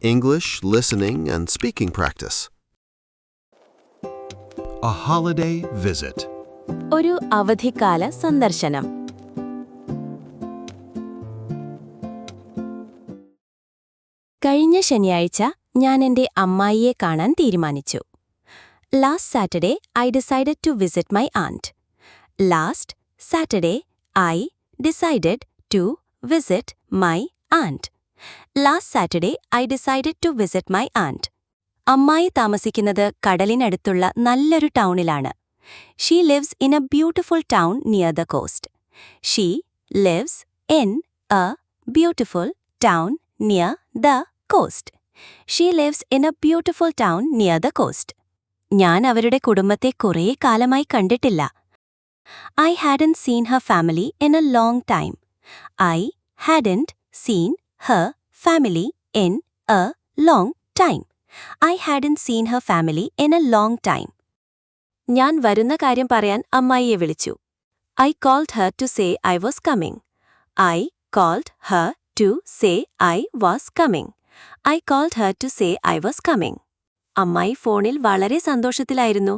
English, listening, and speaking practice. A holiday visit. ഒരു അവധിക്കാല സന്ദർശനം. കഴിഞ്ഞ ശനിയാഴ്ച ഞാൻ എന്റെ അമ്മായിയെ കാണാൻ തീരുമാനിച്ചു. Last Saturday, I decided to visit my aunt. Last Saturday, I decided to visit my aunt. Last Saturday, I decided to visit my aunt. അമ്മായി താമസിക്കുന്നത് കടലിനടുത്തുള്ള നല്ലൊരു ടൗണിലാണ്. She lives in a beautiful town near the coast. She lives in a beautiful town near the coast. She lives in a beautiful town near the coast. ഞാൻ അവരുടെ കുടുംബത്തെ കുറേ കാലമായി കണ്ടിട്ടില്ല. I hadn't seen her family in a long time. I hadn't seen her family in a long time. I hadn't seen her family in a long time. ഞാൻ വരുന്ന കാര്യം പറയാൻ അമ്മായിയെ വിളിച്ചു. I called her to say I was coming. I called her to say I was coming. I called her to say I was coming. അമ്മായി ഫോണിൽ വളരെ സന്തോഷത്തിലായിരുന്നു.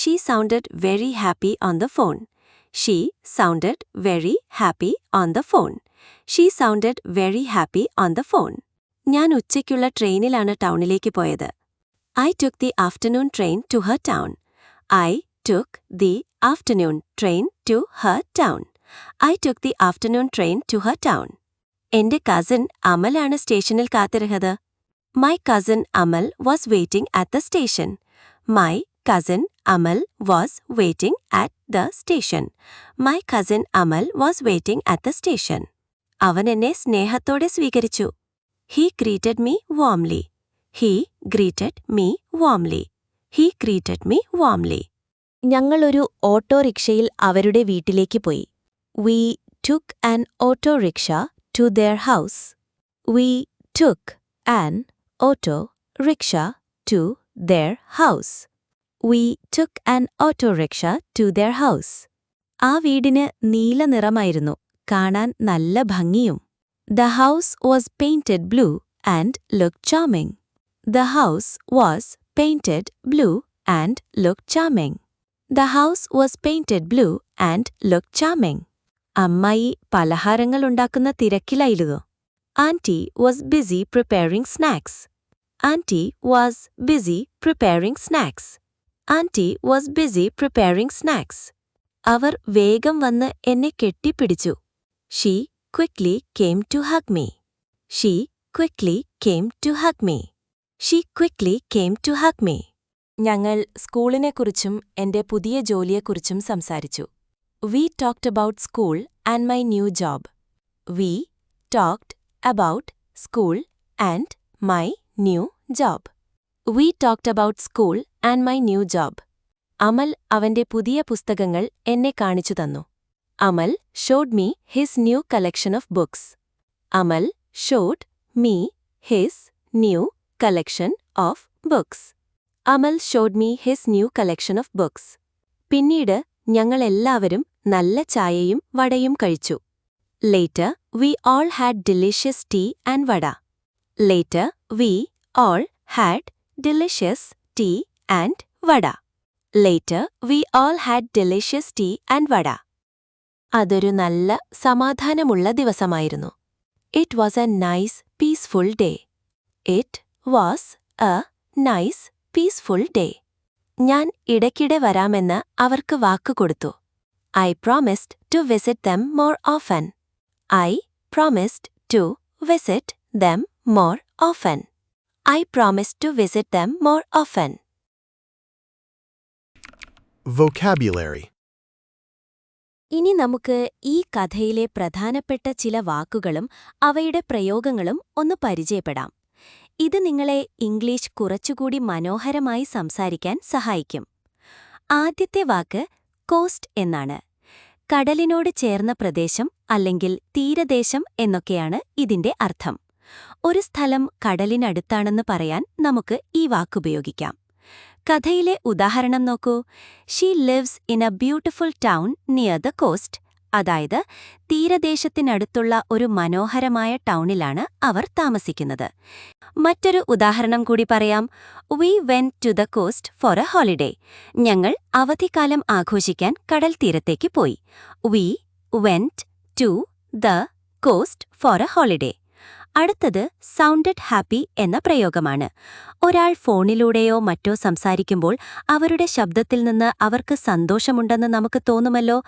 She sounded very happy on the phone. She sounded very happy on the phone. She sounded very happy on the phone. ഞാൻ ഉച്ചയ്ക്കുള്ള ട്രെയിനിലാണ് ടൗണിലേക്ക് പോയത്. I took the afternoon train to her town. I took the afternoon train to her town. I took the afternoon train to her town. എന്റെ cousin അമലാണ് സ്റ്റേഷനിൽ കാത്തിരുന്നത്. My cousin Amal was waiting at the station. My cousin Amal was waiting at the station. My cousin Amal was waiting at the station. അവൻ എന്നെ സ്നേഹത്തോടെ സ്വീകരിച്ചു. He greeted me warmly. He greeted me warmly. He greeted me warmly. ഞങ്ങളൊരു ഓട്ടോറിക്ഷയിൽ അവരുടെ വീട്ടിലേക്ക് പോയി. We took an auto rickshaw to their house. We took an auto rickshaw to their house. We took an auto rickshaw to their house. ആ വീടിന് നീല നിറമായിരുന്നു, കാണാൻ നല്ല ഭംഗിയും. The house was painted blue and looked charming. The house was painted blue and looked charming. The house was painted blue and looked charming. അമ്മായി പലഹാരങ്ങൾ ഉണ്ടാക്കുന്ന തിരക്കിലായിരുന്നു. Auntie was busy preparing snacks. Auntie was busy preparing snacks. Auntie was busy preparing snacks. അവർ വേഗം വന്ന് എന്നെ കെട്ടിപ്പിടിച്ചു. She quickly came to hug me. She quickly came to hug me. She quickly came to hug me. ഞങ്ങൾ സ്കൂളിനെക്കുറിച്ചും എന്റെ പുതിയ ജോലിയെക്കുറിച്ചും സംസാരിച്ചു. We talked about school and my new job. We talked about school and my new job. We talked about school and my new job. അമൽ അവന്റെ പുതിയ പുസ്തകങ്ങൾ എന്നെ കാണിച്ചു തന്നു. Amal showed me his new collection of books. Amal showed me his new collection of books. Amal showed me his new collection of books. പിന്നീട് ഞങ്ങളെല്ലാവരും നല്ല ചായയും വടയും കഴിച്ചു. Later, we all had delicious tea and vada. Later, we all had delicious tea and vada. Later, we all had delicious tea and vada. അതൊരു നല്ല സമാധാനമുള്ള ദിവസമായിരുന്നു. It was a nice, peaceful day. It was a nice, peaceful day. ഞാൻ ഇടയ്ക്കിടെ വരാമെന്ന് അവർക്ക് വാക്കുകൊടുത്തു. I promised to visit them more often. I promised to visit them more often. I promised to visit them more often. Vocabulary. ഇനി നമുക്ക് ഈ കഥയിലെ പ്രധാനപ്പെട്ട ചില വാക്കുകളും അവയുടെ പ്രയോഗങ്ങളും ഒന്ന് പരിചയപ്പെടാം. ഇത് നിങ്ങളെ ഇംഗ്ലീഷ് കുറച്ചുകൂടി മനോഹരമായി സംസാരിക്കാൻ സഹായിക്കും. ആദ്യത്തെ വാക്ക് കോസ്റ്റ് എന്നാണ്. കടലിനോട് ചേർന്ന പ്രദേശം അല്ലെങ്കിൽ തീരദേശം എന്നൊക്കെയാണ് ഇതിന്റെ അർത്ഥം. ഒരു സ്ഥലം കടലിനടുത്താണെന്ന് പറയാൻ നമുക്ക് ഈ വാക്കുപയോഗിക്കാം. കഥയിലെ ഉദാഹരണം നോക്കൂ. She lives in a beautiful town near the coast. അതായത് തീരദേശത്തിനടുത്തുള്ള ഒരു മനോഹരമായ ടൗണിലാണ് അവർ താമസിക്കുന്നത്. മറ്റൊരു ഉദാഹരണം കൂടി പറയാം. We went to the coast for a holiday. ഞങ്ങൾ അവധിക്കാലം ആഘോഷിക്കാൻ കടൽ തീരത്തേക്ക് പോയി. We went to the coast for a holiday. അടുത്തത് സൗണ്ടഡ് ഹാപ്പി എന്ന പ്രയോഗമാണ്. ഒരാൾ ഫോണിലൂടെയോ മറ്റോ സംസാരിക്കുമ്പോൾ അവരുടെ ശബ്ദത്തിൽ നിന്ന് അവർക്ക് സന്തോഷമുണ്ടെന്ന് നമുക്ക് തോന്നുമല്ലോ.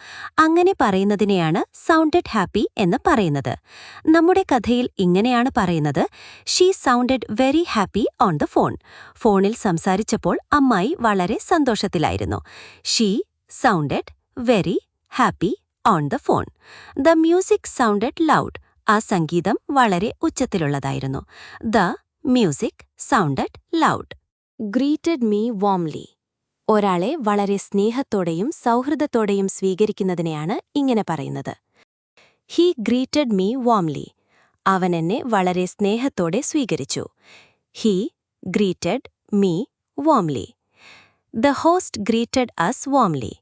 അങ്ങനെ പറയുന്നതിനെയാണ് സൗണ്ടഡ് ഹാപ്പി എന്ന് പറയുന്നത്. നമ്മുടെ കഥയിൽ ഇങ്ങനെയാണ് പറയുന്നത്: she sounded very happy on the phone. ഫോണിൽ സംസാരിച്ചപ്പോൾ അമ്മായി വളരെ സന്തോഷത്തിലായിരുന്നു. She sounded very happy on the phone. The music sounded loud. ആ സംഗീതം വളരെ ഉച്ചത്തിലുള്ളതായിരുന്നു. The music sounded loud. Greeted me warmly. ഒരാളെ വളരെ സ്നേഹത്തോടെയും സൗഹൃദത്തോടെയും സ്വീകരിക്കുന്നതിനെയാണ് ഇങ്ങനെ പറയുന്നത്. He greeted me warmly. അവൻ എന്നെ വളരെ സ്നേഹത്തോടെ സ്വീകരിച്ചു. He greeted me warmly. The host greeted us warmly.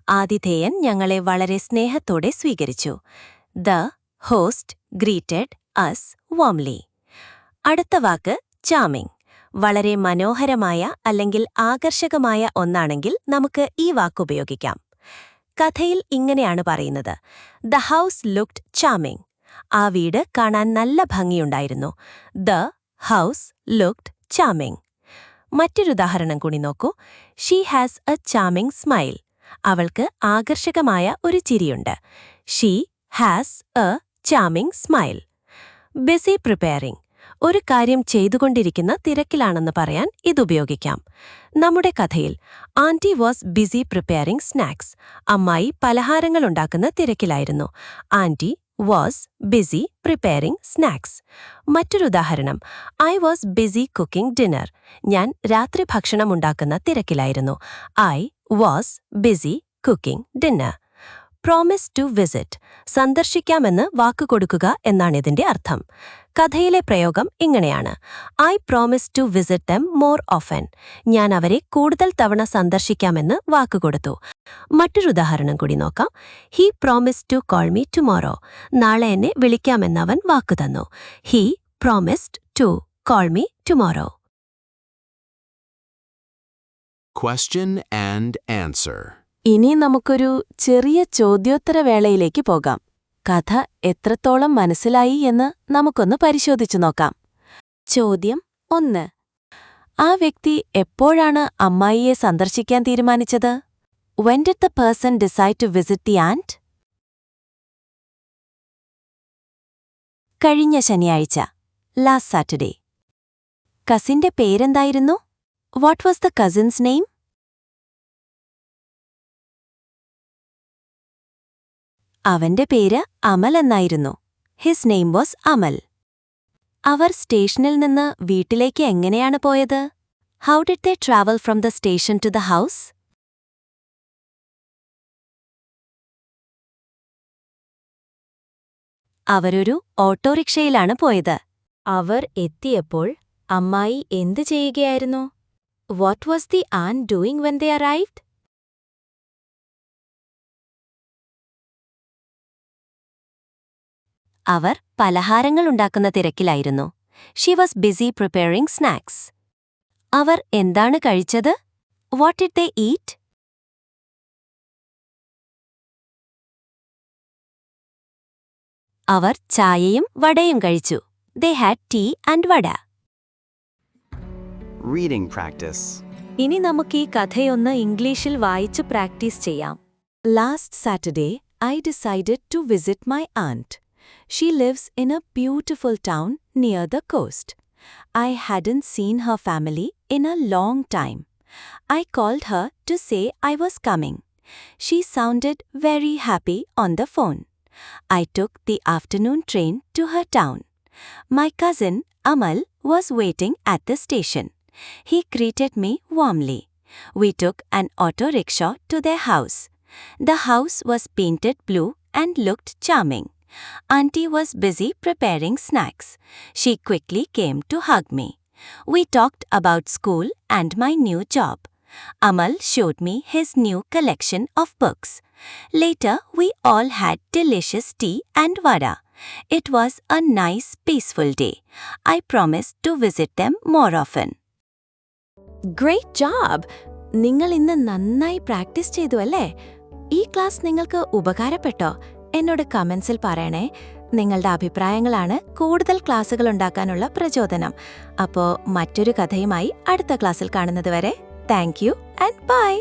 ആതിഥേയൻ ഞങ്ങളെ വളരെ സ്നേഹത്തോടെ സ്വീകരിച്ചു. The host greeted us warmly. അടുത്ത വാക്ക് ചാമിങ്. വളരെ മനോഹരമായ അല്ലെങ്കിൽ ആകർഷകമായ ഒന്നാണെങ്കിൽ നമുക്ക് ഈ വാക്കുപയോഗിക്കാം. കഥയിൽ ഇങ്ങനെയാണ് പറയുന്നത്: ദ ഹൗസ് ലുക്ഡ് ചാമിങ്. ആ വീട് കാണാൻ നല്ല ഭംഗിയുണ്ടായിരുന്നു. The house looked charming. മറ്റൊരുദാഹരണം കൂടി നോക്കൂ. She has a charming smile. അവൾക്ക് ആകർഷകമായ ഒരു ചിരിയുണ്ട്. She has a charming smile. Busy preparing. ഒരു കാര്യം ചെയ്തുകൊണ്ടിരിക്കുന്ന തിരക്കിലാണെന്ന് പറയാൻ ഇതുപയോഗിക്കാം. നമ്മുടെ കഥയിൽ aunty was busy preparing snacks. അമ്മായി പലഹാരങ്ങളുണ്ടാക്കുന്ന തിരക്കിലായിരുന്നു. Aunty was busy preparing snacks. മറ്റൊരുദാഹരണം: I was busy cooking dinner. ഞാൻ രാത്രി ഭക്ഷണമുണ്ടാക്കുന്ന തിരക്കിലായിരുന്നു. I was busy cooking dinner. Promise to visit. സന്ദർശിക്കാമെന്ന് വാക്കുകൊടുക്കുക എന്നാണിതിന്റെ അർത്ഥം. കഥയിലെ പ്രയോഗം ഇങ്ങനെയാണ്: I promise to visit them more often. ഞാൻ അവരെ കൂടുതൽ തവണ സന്ദർശിക്കാമെന്ന് വാക്കുകൊടുത്തു. മറ്റൊരുദാഹരണം കൂടി നോക്കാം. He promise to call me tomorrow. നാളെ എന്നെ വിളിക്കാമെന്നവൻ വാക്കുതന്നു. He promised to call me tomorrow. Question and answer. ഇനി നമുക്കൊരു ചെറിയ ചോദ്യോത്തരവേളയിലേക്ക് പോകാം. കഥ എത്രത്തോളം മനസ്സിലായി എന്ന് നമുക്കൊന്ന് പരിശോധിച്ചു നോക്കാം. ചോദ്യം 1. ആ വ്യക്തി എപ്പോഴാണ് അമ്മായിയെ സന്ദർശിക്കാൻ തീരുമാനിച്ചത്? When did the person decide to visit the aunt? കഴിഞ്ഞ ശനിയാഴ്ച. Last Saturday. കസിന്റെ പേരെന്തായിരുന്നു? What was the cousin's name? അവന്റെ പേര് അമൽ എന്നായിരുന്നു. His name was Amal. അവർ സ്റ്റേഷനിൽ നിന്ന് വീട്ടിലേക്ക് എങ്ങനെയാണ് പോയത്? How did they travel from the station to the house? അവരൊരു ഓട്ടോറിക്ഷയിലാണ് പോയത്. അവർ എത്തിയപ്പോൾ അമ്മായി എന്ത് ചെയ്യുകയായിരുന്നു? What was the aunt doing when they arrived? അവർ പലഹാരങ്ങളുണ്ടാക്കുന്ന തിരക്കിലായിരുന്നു. She was busy preparing snacks. അവർ എന്താണ് കഴിച്ചത്? What did they eat? അവർ ചായയും വടയും കഴിച്ചു. They had tea and vada. Reading practice. ഇനി നമുക്ക് ഈ കഥയൊന്ന് ഇംഗ്ലീഷിൽ വായിച്ച് പ്രാക്ടീസ് ചെയ്യാം. Last Saturday, I decided to visit my aunt. She lives in a beautiful town near the coast. I hadn't seen her family in a long time. I called her to say I was coming. She sounded very happy on the phone. I took the afternoon train to her town. My cousin, Amal, was waiting at the station. He greeted me warmly. We took an auto rickshaw to their house. The house was painted blue and looked charming. Auntie was busy preparing snacks. She quickly came to hug me. We talked about school and my new job. Amal showed me his new collection of books. Later, we all had delicious tea and vada. It was a nice, peaceful day. I promised to visit them more often. Great job! നിങ്ങൾ ഇന്ന് നന്നായി practice ചെയ്തു അല്ലേ? ഈ class നിങ്ങൾക്ക് ഉപകാരപ്പെട്ടോ? എന്നോട് കമൻസിൽ പറയണേ. നിങ്ങളുടെ അഭിപ്രായങ്ങളാണ് കൂടുതൽ ക്ലാസ്സുകൾ ഉണ്ടാക്കാനുള്ള പ്രചോദനം. അപ്പോൾ മറ്റൊരു കഥയുമായി അടുത്ത ക്ലാസ്സിൽ കാണുന്നതുവരെ താങ്ക് യു ആൻഡ് ബൈ.